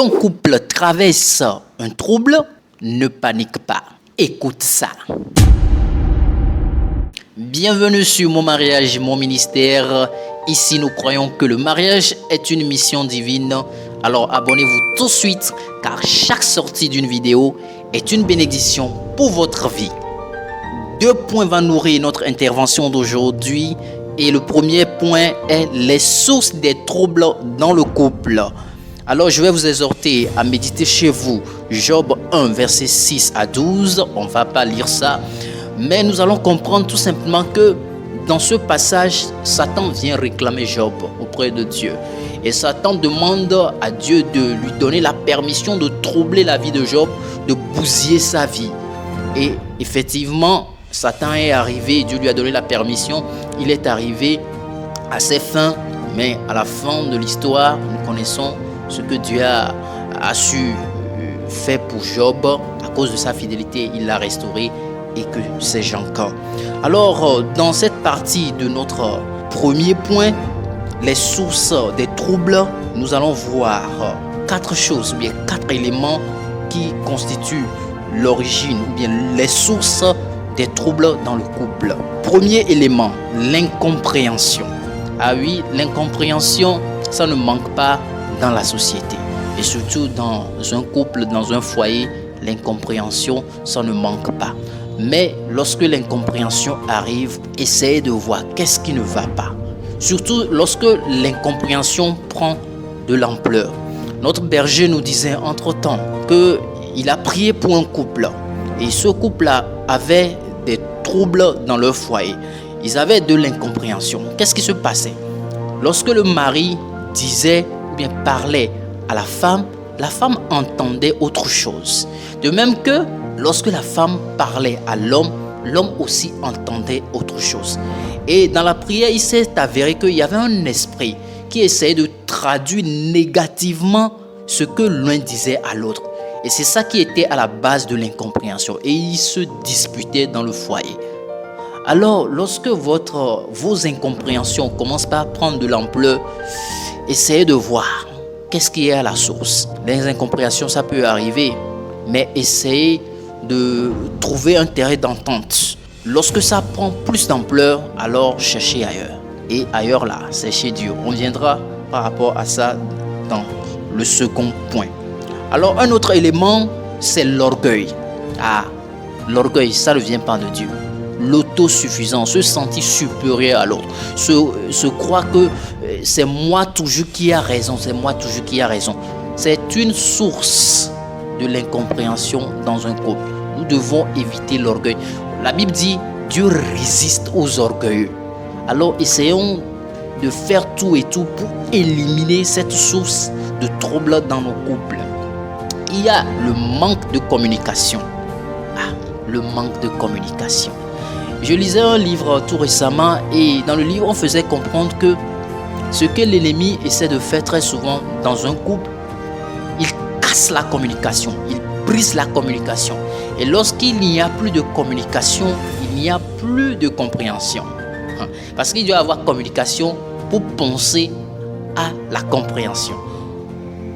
ton couple traverse un trouble, ne panique pas. Écoute ça. Bienvenue sur Mon mariage, mon ministère. Ici, nous croyons que le mariage est une mission divine. Alors abonnez-vous tout de suite, car chaque sortie d'une vidéo est une bénédiction pour votre vie. 2 points vont nourrir notre intervention d'aujourd'hui. Et le premier point est les sources des troubles dans le couple. Alors je vais vous exhorter à méditer chez vous Job 1, verset 6 à 12. On ne va pas lire ça. Mais nous allons comprendre tout simplement que dans ce passage, Satan vient réclamer Job auprès de Dieu. Et Satan demande à Dieu de lui donner la permission de troubler la vie de Job, de bousiller sa vie. Et effectivement, Satan est arrivé, Dieu lui a donné la permission, il est arrivé à ses fins, mais à la fin de l'histoire, nous connaissons ce que Dieu a su faire pour Job. À cause de sa fidélité, il l'a restauré et que c'est Jean-Can. Alors, dans cette partie de notre premier point, les sources des troubles, nous allons voir 4 choses, ou bien 4 éléments qui constituent l'origine, ou bien les sources des troubles dans le couple. Premier élément, l'incompréhension. Ah oui, l'incompréhension, ça ne manque pas dans la société. Et surtout dans un couple, dans un foyer, l'incompréhension, ça ne manque pas. Mais lorsque l'incompréhension arrive, essayez de voir qu'est-ce qui ne va pas. Surtout lorsque l'incompréhension prend de l'ampleur. Notre berger nous disait entre-temps qu'il a prié pour un couple. Et ce couple-là avait des troubles dans leur foyer. Ils avaient de l'incompréhension. Qu'est-ce qui se passait? Lorsque le mari disait ou bien parlait à la femme entendait autre chose. De même que lorsque la femme parlait à l'homme, l'homme aussi entendait autre chose. Et dans la prière, il s'est avéré qu'il y avait un esprit qui essayait de traduire négativement ce que l'un disait à l'autre. Et c'est ça qui était à la base de l'incompréhension. Et ils se disputaient dans le foyer. Alors, lorsque vos incompréhensions commencent à prendre de l'ampleur, essayez de voir qu'est-ce qui est à la source. Les incompréhensions, ça peut arriver, mais essayez de trouver un terrain d'entente. Lorsque ça prend plus d'ampleur, alors cherchez ailleurs. Et ailleurs là, c'est chez Dieu. On viendra par rapport à ça dans le second point. Alors un autre élément, c'est l'orgueil. Ah, l'orgueil, ça ne vient pas de Dieu. L'autosuffisance, se sentir supérieur à l'autre, se croire que c'est moi toujours qui a raison, c'est moi toujours qui a raison. C'est une source de l'incompréhension dans un couple. Nous devons éviter l'orgueil. La Bible dit, Dieu résiste aux orgueilleux. Alors essayons de faire tout et tout pour éliminer cette source de trouble dans nos couples. Il y a le manque de communication. Ah, le manque de communication. Je lisais un livre tout récemment et dans le livre, on faisait comprendre que ce que l'ennemi essaie de faire très souvent dans un couple, il casse la communication, il brise la communication. Et lorsqu'il n'y a plus de communication, il n'y a plus de compréhension. Parce qu'il doit y avoir communication pour penser à la compréhension.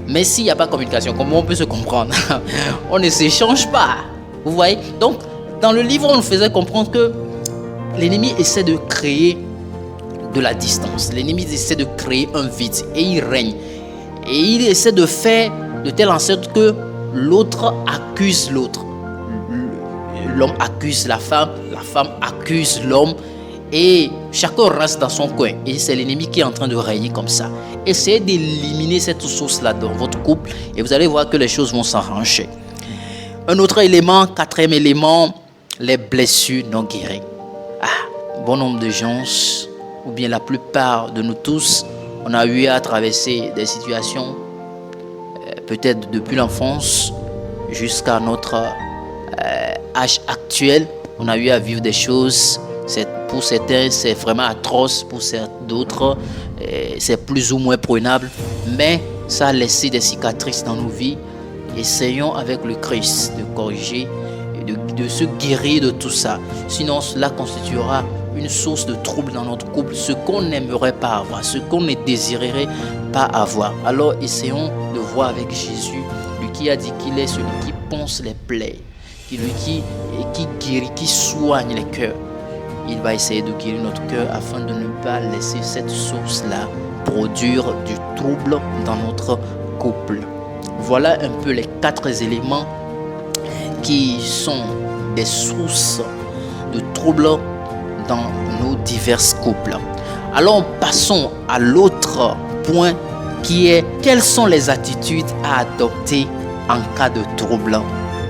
Mais s'il n'y a pas de communication, comment on peut se comprendre? On ne s'échange pas. Vous voyez? Donc, dans le livre, on nous faisait comprendre que l'ennemi essaie de créer de la distance. L'ennemi essaie de créer un vide et il règne. Et il essaie de faire de telle en sorte que l'autre accuse l'autre. L'homme accuse la femme accuse l'homme. Et chacun reste dans son coin. Et c'est l'ennemi qui est en train de régner comme ça. Essayez d'éliminer cette source-là dans votre couple. Et vous allez voir que les choses vont s'arranger. Un autre élément, 4e élément, les blessures non guéries. Ah, bon nombre de gens, ou bien la plupart de nous tous, on a eu à traverser des situations, peut-être depuis l'enfance jusqu'à notre âge actuel. On a eu à vivre des choses. Pour certains, c'est vraiment atroce. Pour d'autres, c'est plus ou moins prenable. Mais ça a laissé des cicatrices dans nos vies. Essayons avec le Christ de corriger, de se guérir de tout ça. Sinon, cela constituera une source de trouble dans notre couple, ce qu'on n'aimerait pas avoir, ce qu'on ne désirerait pas avoir. Alors essayons de voir avec Jésus, lui qui a dit qu'il est celui qui ponce les plaies, qui guérit, qui soigne les cœurs. Il va essayer de guérir notre cœur afin de ne pas laisser cette source-là produire du trouble dans notre couple. Voilà un peu les 4 éléments qui sont des sources de troubles dans nos divers couples. Alors passons à l'autre point qui est quelles sont les attitudes à adopter en cas de trouble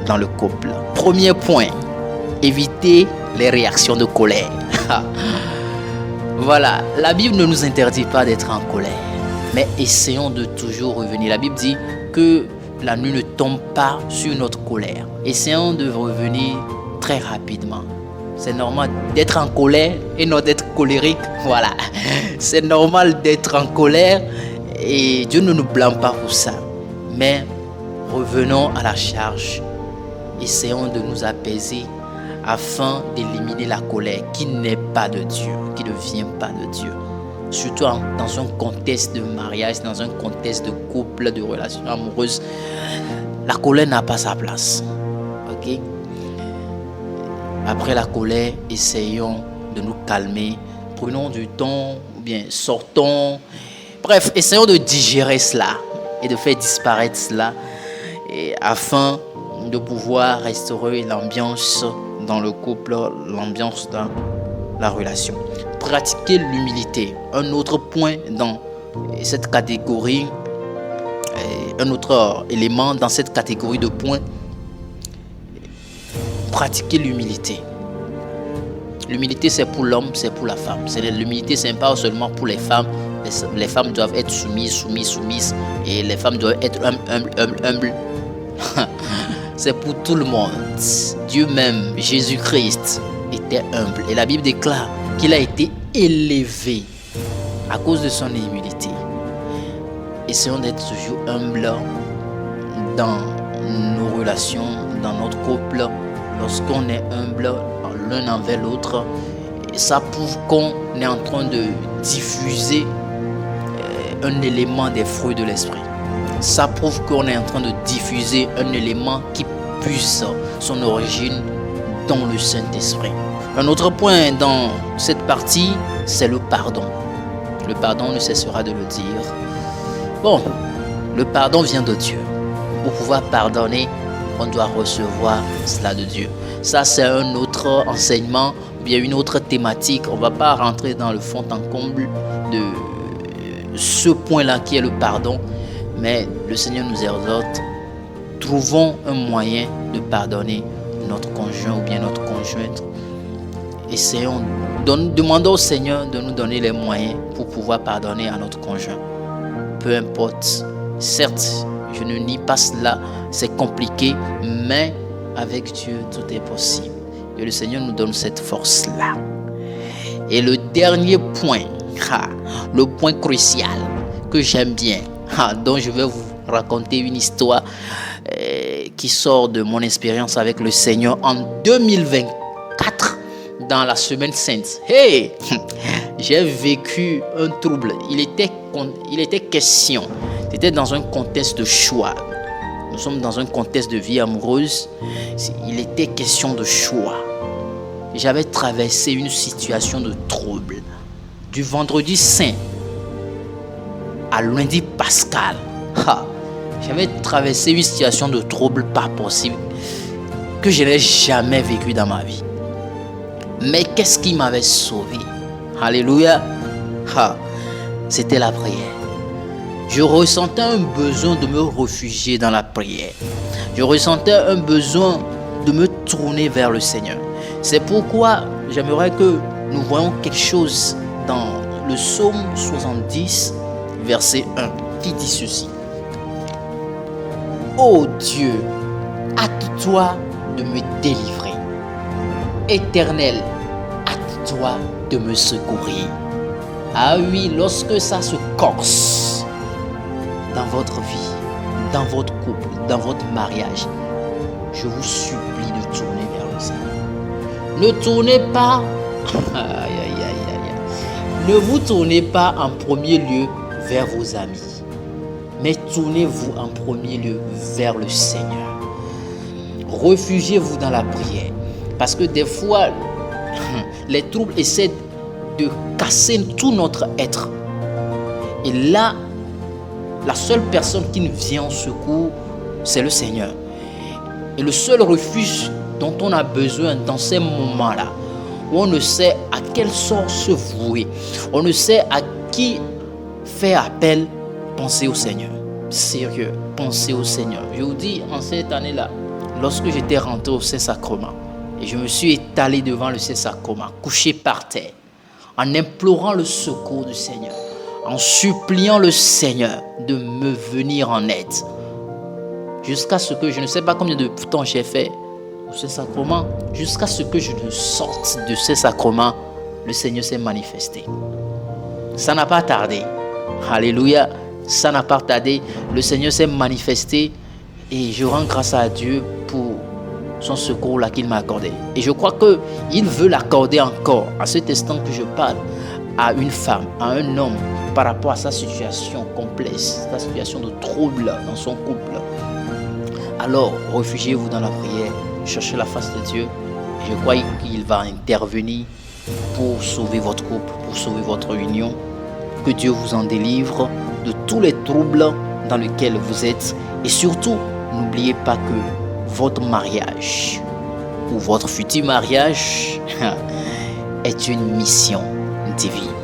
dans le couple. Premier point, éviter les réactions de colère. Voilà, la Bible ne nous interdit pas d'être en colère, mais essayons de toujours revenir. La Bible dit que la nuit ne tombe pas sur notre colère. Essayons de revenir très rapidement. C'est normal d'être en colère et non d'être colérique. Voilà, c'est normal d'être en colère et Dieu ne nous blâme pas pour ça. Mais revenons à la charge. Essayons de nous apaiser afin d'éliminer la colère qui n'est pas de Dieu, qui ne vient pas de Dieu. Surtout dans un contexte de mariage, dans un contexte de couple, de relation amoureuse, la colère n'a pas sa place. Ok? Après la colère, essayons de nous calmer, prenons du temps, ou bien sortons. Bref, essayons de digérer cela et de faire disparaître cela afin de pouvoir restaurer l'ambiance dans le couple, l'ambiance dans la relation. Pratiquer l'humilité. Un autre point dans cette catégorie, un autre élément dans cette catégorie de points, pratiquer l'humilité. L'humilité, c'est pour l'homme, c'est pour la femme. L'humilité, c'est pas seulement pour les femmes. Les femmes doivent être soumises. Et les femmes doivent être humbles. C'est pour tout le monde. Dieu même, Jésus-Christ, était humble. Et la Bible déclare qu'il a été élevé à cause de son humilité. Essayons d'être toujours humbles dans nos relations, dans notre couple. Lorsqu'on est humble l'un envers l'autre, ça prouve qu'on est en train de diffuser un élément des fruits de l'esprit. Ça prouve qu'on est en train de diffuser un élément qui puise son origine dans le Saint-Esprit. Un autre point dans cette partie, c'est le pardon. Le pardon ne cessera de le dire. Bon, le pardon vient de Dieu. Pour pouvoir pardonner, on doit recevoir cela de Dieu. Ça, c'est un autre enseignement, bien une autre thématique. On ne va pas rentrer dans le fond en comble de ce point-là qui est le pardon. Mais le Seigneur nous exhorte, trouvons un moyen de pardonner notre conjoint ou bien notre conjointe. Essayons, demandons au Seigneur de nous donner les moyens pour pouvoir pardonner à notre conjoint. Peu importe, certes, je ne nie pas cela, c'est compliqué, mais avec Dieu, tout est possible. Et le Seigneur nous donne cette force-là. Et le dernier point, le point crucial que j'aime bien, dont je vais vous raconter une histoire qui sort de mon expérience avec le Seigneur en 2024 dans la semaine sainte. Hey, j'ai vécu un trouble. Il était question. C'était dans un contexte de choix. Nous sommes dans un contexte de vie amoureuse. Il était question de choix. J'avais traversé une situation de trouble. Du vendredi saint à lundi pascal. J'avais traversé une situation de trouble pas possible que je n'ai jamais vécu dans ma vie. Mais qu'est-ce qui m'avait sauvé? Alléluia. C'était la prière. Je ressentais un besoin de me réfugier dans la prière. Je ressentais un besoin de me tourner vers le Seigneur. C'est pourquoi j'aimerais que nous voyons quelque chose dans le psaume 70, verset 1, qui dit ceci. Ô Dieu, hâte-toi de me délivrer. Éternel, hâte-toi de me secourir. Ah oui, lorsque ça se corse dans votre vie, dans votre couple, dans votre mariage, je vous supplie de tourner vers le Seigneur. Ne tournez pas Aïe, aïe, aïe, aïe, aïe. Ne vous tournez pas en premier lieu vers vos amis, mais tournez-vous en premier lieu vers le Seigneur. Réfugiez-vous dans la prière. Parce que des fois, les troubles essaient de casser tout notre être. Et là, la seule personne qui nous vient en secours, c'est le Seigneur. Et le seul refuge dont on a besoin dans ces moments-là, où on ne sait à quel sort se vouer, on ne sait à qui faire appel, pensez au Seigneur. Sérieux, pensez au Seigneur. Je vous dis, en cette année-là, lorsque j'étais rentré au Saint-Sacrement, et je me suis étalé devant le Saint-Sacrement, couché par terre, en implorant le secours du Seigneur, en suppliant le Seigneur de me venir en aide. Jusqu'à ce que, je ne sais pas combien de temps j'ai fait au Saint-Sacrement, jusqu'à ce que je ne sorte de ce sacrement, le Seigneur s'est manifesté. Ça n'a pas tardé. Alléluia. Ça n'a pas tardé. Le Seigneur s'est manifesté et je rends grâce à Dieu pour son secours là qu'il m'a accordé. Et je crois qu'il veut l'accorder encore à cet instant que je parle à une femme, à un homme par rapport à sa situation complexe, sa situation de trouble dans son couple. Alors, réfugiez-vous dans la prière, cherchez la face de Dieu. Et je crois qu'il va intervenir pour sauver votre couple, pour sauver votre union. Que Dieu vous en délivre de tous les troubles dans lesquels vous êtes. Et surtout, n'oubliez pas que votre mariage ou votre futur mariage est une mission divine.